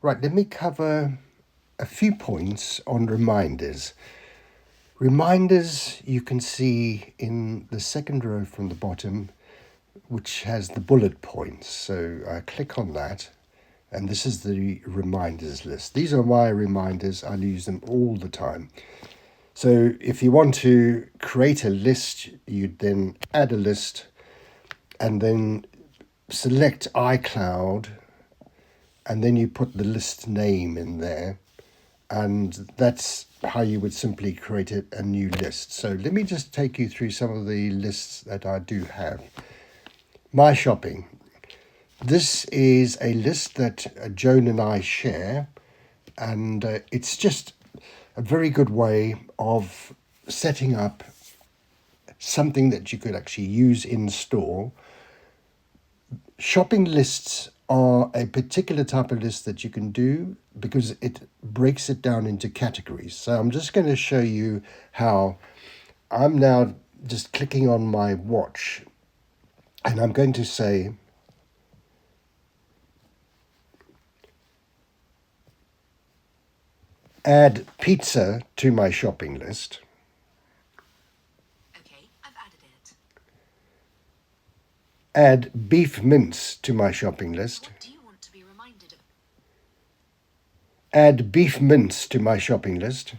Right, let me cover a few points on reminders. Reminders you can see in the second row from the bottom, which has the bullet points. So I click on that, and this is the reminders list. These are my reminders. I use them all the time. So if you want to create a list, you'd then add a list and then select iCloud, and then you put the list name in there, and that's how you would simply create a new list. So let me just take you through some of the lists that I do have. My shopping. This is a list that Joan and I share, and it's just a very good way of setting up something that you could actually use in store. Shopping lists are a particular type of list that you can do because it breaks it down into categories. So I'm just going to show you how. I'm now just clicking on my watch, and I'm going to say add pizza to my shopping list. Okay, I've added it. Add beef mince to my shopping list. What do you want to be reminded of? Add beef mince to my shopping list.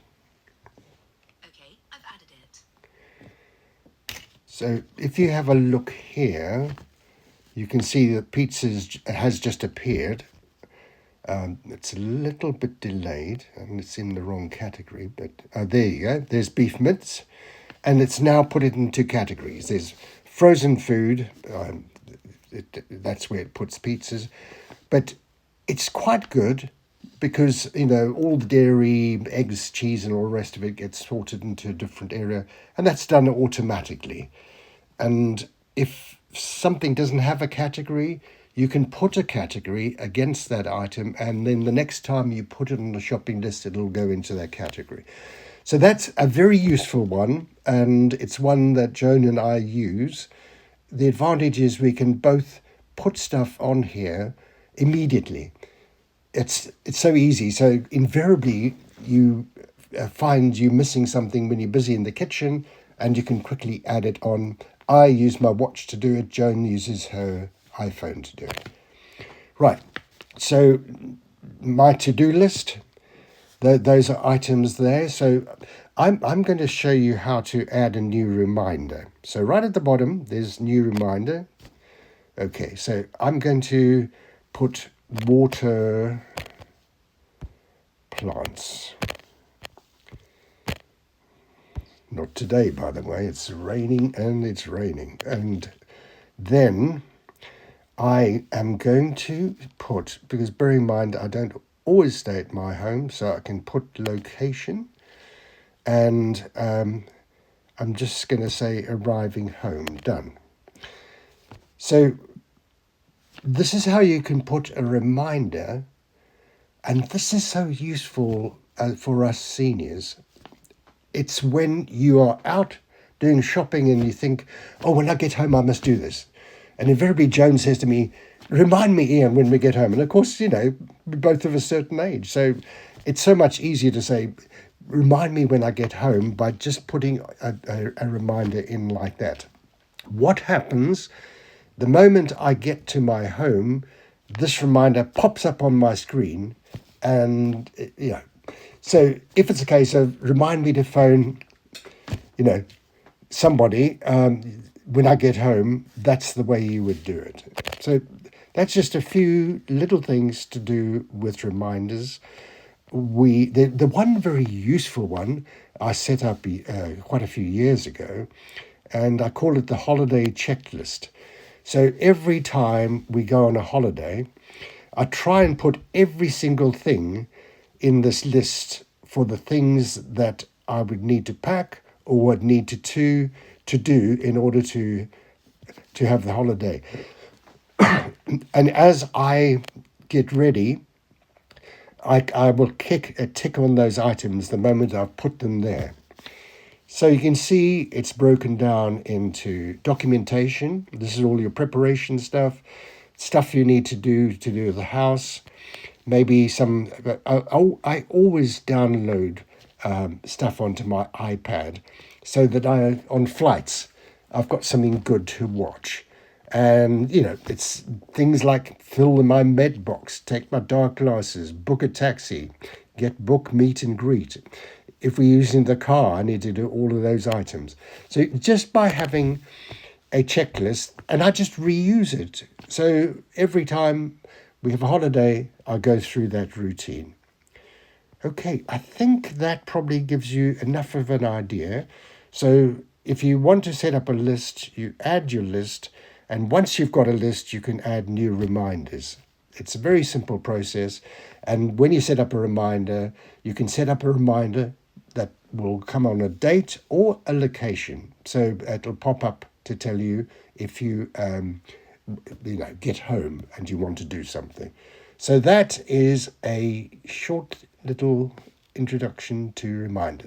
Okay, I've added it. So if you have a look here, you can see that pizza has just appeared. It's a little bit delayed and it's in the wrong category, but there you go. There's beef mince, and it's now put it into categories. There's frozen food. That's where it puts pizzas, but it's quite good because all the dairy, eggs, cheese, and all the rest of it gets sorted into a different area, and that's done automatically. And if something doesn't have a category, you can put a category against that item, and then the next time you put it on the shopping list, it'll go into that category. So that's a very useful one, and it's one that Joan and I use. The advantage is we can both put stuff on here immediately. It's so easy. So invariably, you find you missing something when you're busy in the kitchen, and you can quickly add it on. I use my watch to do it. Joan uses her iPhone to do it. Right. So my to-do list, those are items there. So I'm going to show you how to add a new reminder. So right at the bottom, there's new reminder. Okay, so I'm going to put water plants. Not today, by the way. It's raining and it's raining. And then I am going to put, because bear in mind I don't always stay at my home, so I can put location, and I'm just going to say arriving home, done. So this is how you can put a reminder, and this is so useful for us seniors. It's when you are out doing shopping and you think, oh, when I get home, I must do this. And invariably, Joan says to me, remind me, Ian, when we get home. And of course, we're both of a certain age. So it's so much easier to say, remind me when I get home by just putting a reminder in like that. What happens the moment I get to my home, this reminder pops up on my screen, and so if it's a case of remind me to phone, somebody when I get home, that's the way you would do it. So that's just a few little things to do with reminders. The one very useful one I set up quite a few years ago, and I call it the holiday checklist. So every time we go on a holiday, I try and put every single thing in this list for the things that I would need to pack or would need to do in order to have the holiday. And as I get ready, I will kick a tick on those items the moment I've put them there. So you can see it's broken down into documentation. This is all your preparation stuff you need to do the house. maybe some. I always download stuff onto my iPad so that on flights, I've got something good to watch. And, it's things like fill my med box, take my dark glasses, book a taxi, book meet and greet. If we're using the car, I need to do all of those items. So just by having a checklist, and I just reuse it. So every time we have a holiday, I go through that routine. Okay, I think that probably gives you enough of an idea. So if you want to set up a list, you add your list, and once you've got a list, you can add new reminders. It's a very simple process, and when you set up a reminder, you can set up a reminder that will come on a date or a location. So it'll pop up to tell you if you get home and you want to do something. So that is a short little introduction to reminders.